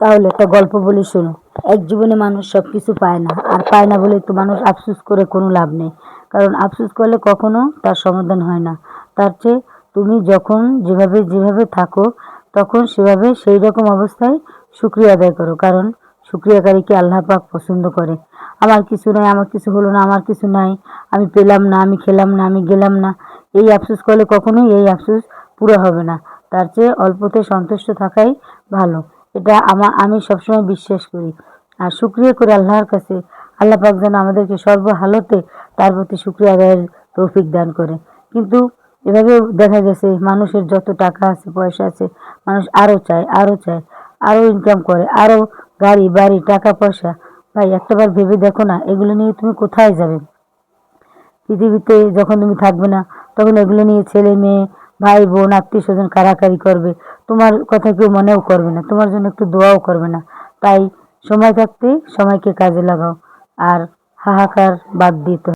তাহলে একটা গল্প বলি শোনো। এক জীবনে মানুষ সবকিছু পায় না। আর পায় না বলে তো মানুষ আফসোস করে কোনো লাভ নেই। কারণ আফসোস করলে কখনো তার সমাধান হয় না। তার চেয়ে তুমি যখন যেভাবে থাকো তখন সেভাবে সেই রকম অবস্থায় শুকরিয়া আদায় করো। কারণ শুকরিয়াকারীকে আল্লাহ পাক পছন্দ করে। আমার কিছু নাই, আমার কিছু হলো না, আমার কিছু নাই, আমি পেলাম না, আমি খেলাম না, আমি গেলাম না। এই আফসোস করলে কখনোই এই আফসোস পুরো হবে না। তার চেয়ে অল্পতে সন্তুষ্ট থাকাই ভালো। এটা আমি সবসময় বিশ্বাস করি। আর শুকরিয়া করি আল্লাহর কাছে। আল্লাহ পাক যেন আমাদেরকে সর্বহালতে তার প্রতি শুকরিয়া আদায়ের তৌফিক দান করে। কিন্তু এভাবেও দেখা গেছে মানুষের যত টাকা আছে, পয়সা আছে, মানুষ আরো চায়, আরো চায়, আরো ইনকাম করে, আরো গাড়ি, বাড়ি, টাকা পয়সা। ভাই একটাবার ভেবে দেখো না এগুলো নিয়ে তুমি কোথায় যাবে? পৃথিবীতে যখন তুমি থাকবে না তখন এগুলো নিয়ে ছেলে মেয়ে, ভাই বোন, আত্মীয় স্বজন কাড়াকাড়ি করবে। তোমার কথা কেউ মনেও করবে না, তোমার জন্য একটু দোয়াও করবে না। তাই সময় থাকতে সময়কে কাজে লাগাও। আর হাহাকার বাদ দিতে